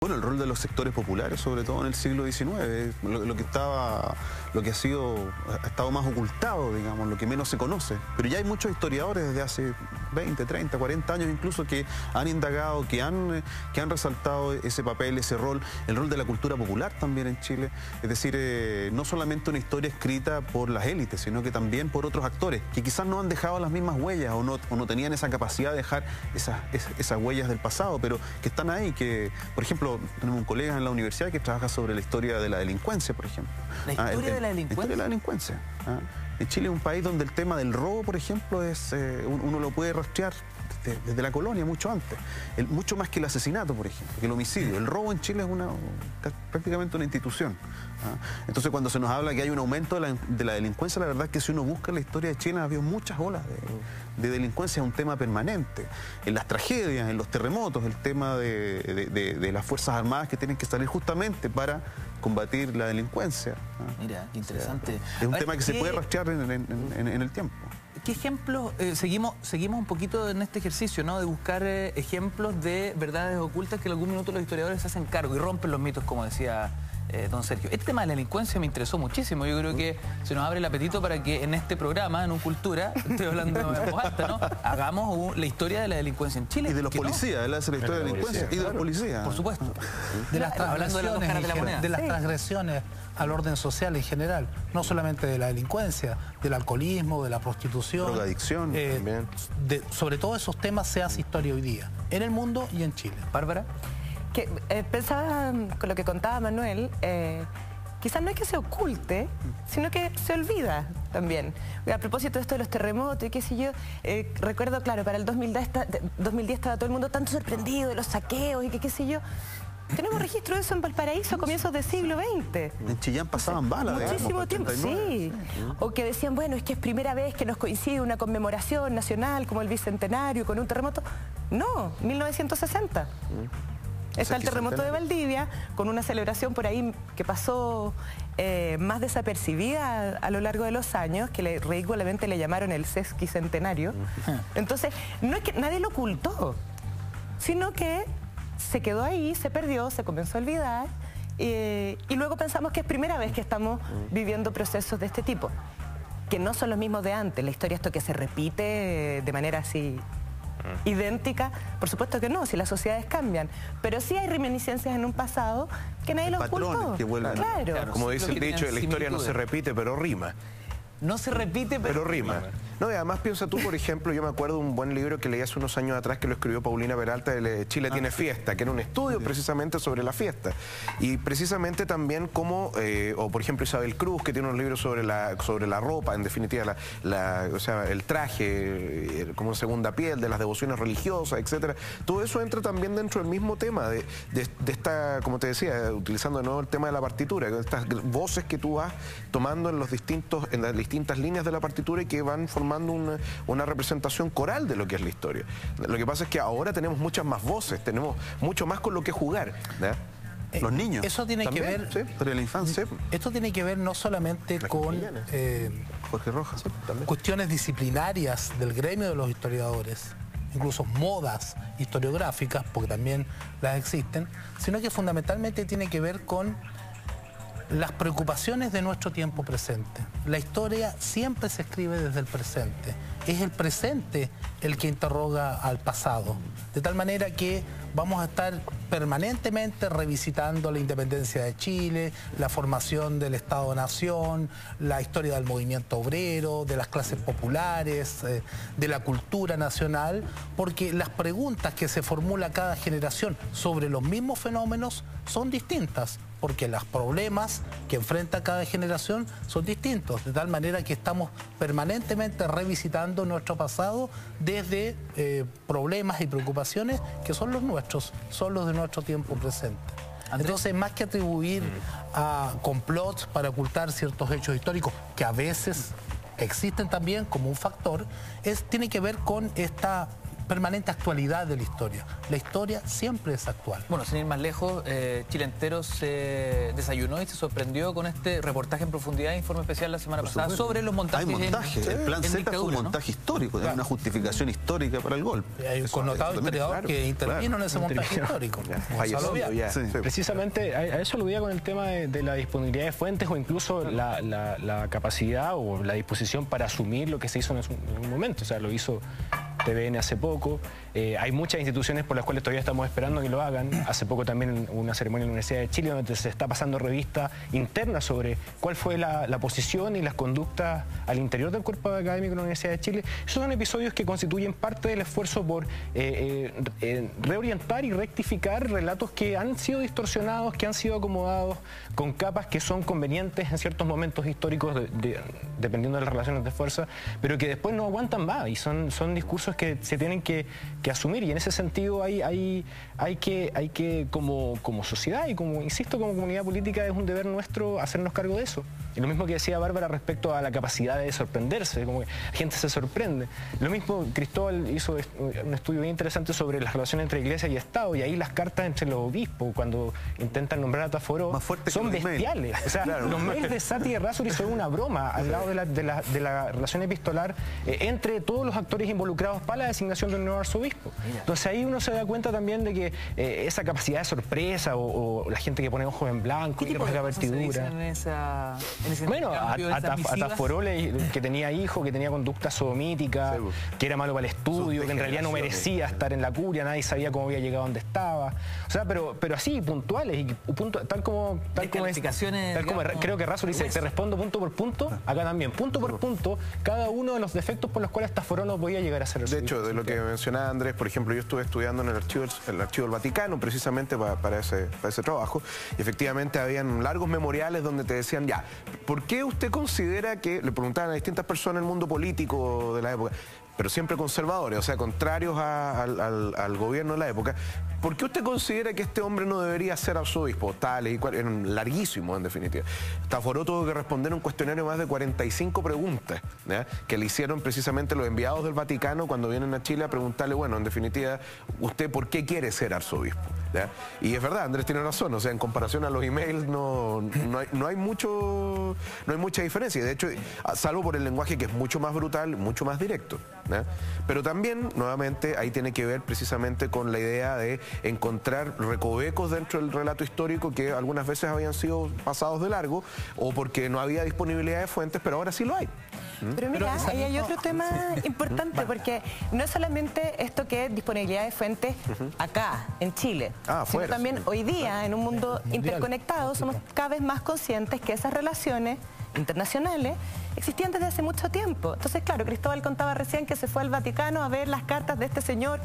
Bueno, el rol de los sectores populares, sobre todo en el siglo XIX, lo que ha estado más ocultado, digamos, lo que menos se conoce. Pero ya hay muchos historiadores desde hace 20, 30, 40 años incluso que han indagado, que han resaltado ese papel, ese rol, el rol de la cultura popular también en Chile. Es decir, no solamente una historia escrita por las élites, sino que también por otros actores que quizás no han dejado las mismas huellas o no tenían esa capacidad de dejar esas huellas del pasado, pero que están ahí, que, por ejemplo, tenemos un colega en la universidad que trabaja sobre la historia de la delincuencia, por ejemplo. ¿La historia de la delincuencia? La historia de la delincuencia. En Chile es un país donde el tema del robo, por ejemplo, uno lo puede rastrear desde la colonia mucho antes. Mucho más que el asesinato, por ejemplo, que el homicidio. El robo en Chile es prácticamente una institución. Entonces, cuando se nos habla que hay un aumento de la delincuencia, la verdad es que si uno busca la historia de Chile, ha habido muchas olas de delincuencia, es un tema permanente. En las tragedias, en los terremotos, el tema de las Fuerzas Armadas que tienen que salir justamente para combatir la delincuencia. Mira, qué interesante. Es un tema que se puede rastrear en el tiempo. ¿Qué ejemplos, seguimos un poquito en este ejercicio, ¿no? De buscar ejemplos de verdades ocultas que en algún minuto los historiadores se hacen cargo y rompen los mitos, como decía don Sergio? Este tema de la delincuencia me interesó muchísimo. Yo creo que se nos abre el apetito para que en este programa, en Un Cultura, estoy hablando en voz alta, ¿no? Hagamos la historia de la delincuencia en Chile. Y de los policías, él hace la historia de la delincuencia y de los policías. Por supuesto. De las hablando de las dos caras de la moneda. De las transgresiones al orden social en general, no solamente de la delincuencia, del alcoholismo, de la prostitución. Drogadicción también. Sobre todo esos temas se hace historia hoy día, en el mundo y en Chile. Bárbara. Que, pensaba con lo que contaba Manuel, quizás no es que se oculte, sino que se olvida también. A propósito de esto de los terremotos y qué sé yo, recuerdo, claro, para el 2010 estaba todo el mundo tan sorprendido de los saqueos y qué sé yo. Tenemos registro de eso en Valparaíso a comienzos del siglo XX. En Chillán pasaban balas. Muchísimo tiempo, sí. O que decían, bueno, es que es primera vez que nos coincide una conmemoración nacional como el Bicentenario con un terremoto. No, 1960. Está el terremoto de Valdivia, con una celebración por ahí que pasó más desapercibida a lo largo de los años, que ridículamente le llamaron el sesquicentenario. Entonces, no es que nadie lo ocultó, sino que se quedó ahí, se perdió, se comenzó a olvidar, y luego pensamos que es primera vez que estamos viviendo procesos de este tipo, que no son los mismos de antes. La historia, esto que se repite de manera así idéntica, por supuesto que no, si las sociedades cambian, pero sí hay reminiscencias en un pasado que nadie lo ocultó. Que vuelven. Claro. Como dice el dicho, la historia no se repite, pero rima. No se repite, pero rima. No, y además piensa tú, por ejemplo, yo me acuerdo de un buen libro que leí hace unos años atrás que lo escribió Paulina Peralta, de Chile tiene fiesta, que era un estudio precisamente sobre la fiesta. Y precisamente también como, o por ejemplo Isabel Cruz, que tiene unos libros sobre la ropa, en definitiva, o sea, el traje, como segunda piel, de las devociones religiosas, etcétera. Todo eso entra también dentro del mismo tema de esta, como te decía, utilizando de nuevo el tema de la partitura, estas voces que tú vas tomando en las distintas líneas de la partitura y que van formando una representación coral de lo que es la historia. Lo que pasa es que ahora tenemos muchas más voces, tenemos mucho más con lo que jugar, ¿verdad? Los niños. Eso tiene también, que ver, sí, historia de la infancia. Esto tiene que ver no solamente con Jorge Rojas, cuestiones disciplinarias del gremio de los historiadores, incluso modas historiográficas, porque también las existen, sino que fundamentalmente tiene que ver con las preocupaciones de nuestro tiempo presente. La historia siempre se escribe desde el presente. Es el presente el que interroga al pasado. De tal manera que vamos a estar permanentemente revisitando la independencia de Chile, la formación del Estado-Nación, la historia del movimiento obrero, de las clases populares, de la cultura nacional, porque las preguntas que se formula cada generación sobre los mismos fenómenos son distintas, porque los problemas que enfrenta cada generación son distintos, de tal manera que estamos permanentemente revisitando nuestro pasado desde problemas y preocupaciones que son los nuestros, son los de nuestro tiempo presente. Entonces, más que atribuir a complots para ocultar ciertos hechos históricos, que a veces existen también como un factor, tiene que ver con esta permanente actualidad de la historia. La historia siempre es actual. Bueno, sin ir más lejos, Chile entero se desayunó y se sorprendió con este reportaje en profundidad de Informe Especial la semana pasada sobre los montajes. Hay montaje, el plan Z fue un montaje histórico, hay una justificación histórica para el golpe. Hay un connotado historiador que intervino en ese montaje histórico. Precisamente a eso aludía con el tema de la disponibilidad de fuentes o incluso la capacidad o la disposición para asumir lo que se hizo en un momento. O sea, lo hizo TVN hace poco. Hay muchas instituciones por las cuales todavía estamos esperando que lo hagan. Hace poco también una ceremonia en la Universidad de Chile donde se está pasando revista interna sobre cuál fue la posición y las conductas al interior del cuerpo académico de la Universidad de Chile. Esos son episodios que constituyen parte del esfuerzo por reorientar y rectificar relatos que han sido distorsionados, que han sido acomodados con capas que son convenientes en ciertos momentos históricos dependiendo de las relaciones de fuerza, pero que después no aguantan más y son discursos que se tienen que asumir, y en ese sentido hay que como sociedad y como, insisto, como comunidad política es un deber nuestro hacernos cargo de eso. Y lo mismo que decía Bárbara respecto a la capacidad de sorprenderse, como que la gente se sorprende. Lo mismo Cristóbal hizo un estudio bien interesante sobre las relaciones entre iglesia y Estado, y ahí las cartas entre los obispos cuando intentan nombrar a Taforó son bestiales. O sea, los mails de Saty y Errázuriz son una broma al lado de la relación epistolar entre todos los actores involucrados para la designación de un nuevo arzobispo. Entonces ahí uno se da cuenta también de que esa capacidad de sorpresa o la gente que pone ojos en blanco y que rasga vertidura. Bueno, a Taforó, que tenía hijos, que tenía conducta sodomítica, que era malo para el estudio, que en realidad no merecía estar en la curia, nadie sabía cómo había llegado donde estaba. O sea, pero así, puntuales, y tal como creo que Errázuriz dice, te respondo punto por punto, acá también, punto por punto, cada uno de los defectos por los cuales Taforó no podía llegar a ser. De hecho, de lo que mencionaba Andrés, por ejemplo, yo estuve estudiando en el archivo del Vaticano precisamente para ese trabajo, y efectivamente habían largos memoriales donde te decían, ya, ¿por qué usted considera que, le preguntaban a distintas personas del mundo político de la época, pero siempre conservadores, o sea, contrarios al gobierno de la época, ¿por qué usted considera que este hombre no debería ser arzobispo? Tales y cuales, eran larguísimos en definitiva. Taforó tuvo que responder un cuestionario de más de 45 preguntas, ¿ya?, que le hicieron precisamente los enviados del Vaticano cuando vienen a Chile a preguntarle, bueno, en definitiva, ¿usted por qué quiere ser arzobispo? ¿Ya? Y es verdad, Andrés tiene razón, o sea, en comparación a los emails no hay mucha diferencia. De hecho, salvo por el lenguaje que es mucho más brutal, mucho más directo, ¿ya? Pero también, nuevamente, ahí tiene que ver precisamente con la idea de encontrar recovecos dentro del relato histórico que algunas veces habían sido pasados de largo o porque no había disponibilidad de fuentes, pero ahora sí lo hay. Pero mira, ahí hay otro tema importante, porque no es solamente esto que es disponibilidad de fuentes acá, en Chile, sino también hoy día, en un mundo interconectado, somos cada vez más conscientes que esas relaciones internacionales existían desde hace mucho tiempo. Entonces, claro, Cristóbal contaba recién que se fue al Vaticano a ver las cartas de este señor,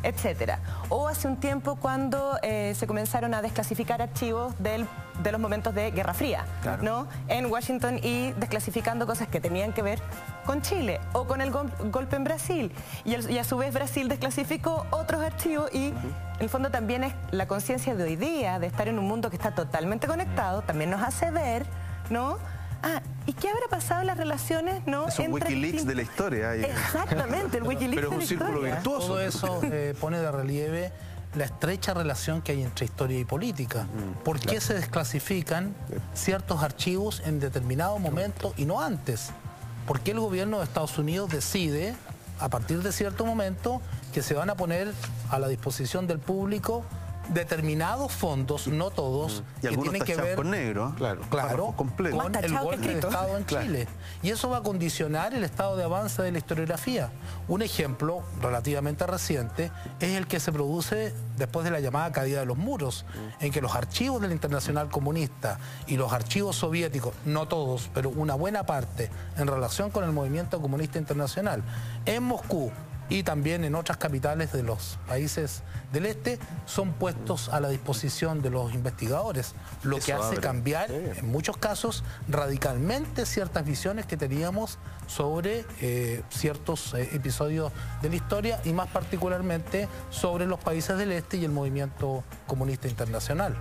etcétera. O hace un tiempo cuando se comenzaron a desclasificar archivos de los momentos de Guerra Fría, ¿no?, en Washington, y desclasificando cosas que tenían que ver con Chile o con el golpe en Brasil. Y a su vez Brasil desclasificó otros archivos y en el fondo también es la conciencia de hoy día, de estar en un mundo que está totalmente conectado, también nos hace ver, ¿no? ¿Y qué habrá pasado en las relaciones, no? Es un Wikileaks de la historia. Exactamente, el Wikileaks pero es un círculo virtuoso. Todo eso pone de relieve la estrecha relación que hay entre historia y política. ¿Por qué se desclasifican ciertos archivos en determinado momento y no antes? ¿Por qué el gobierno de Estados Unidos decide, a partir de cierto momento, que se van a poner a la disposición del público determinados fondos, no todos, y que tienen que ver con negro, con el golpe de Estado en Chile. Y eso va a condicionar el estado de avance de la historiografía. Un ejemplo relativamente reciente es el que se produce después de la llamada caída de los muros, en que los archivos de la Internacional Comunista y los archivos soviéticos, no todos, pero una buena parte, en relación con el movimiento comunista internacional, en Moscú y también en otras capitales de los países del este, son puestos a la disposición de los investigadores, lo que hace cambiar, en muchos casos, radicalmente ciertas visiones que teníamos sobre ciertos episodios de la historia y más particularmente sobre los países del este y el movimiento comunista internacional.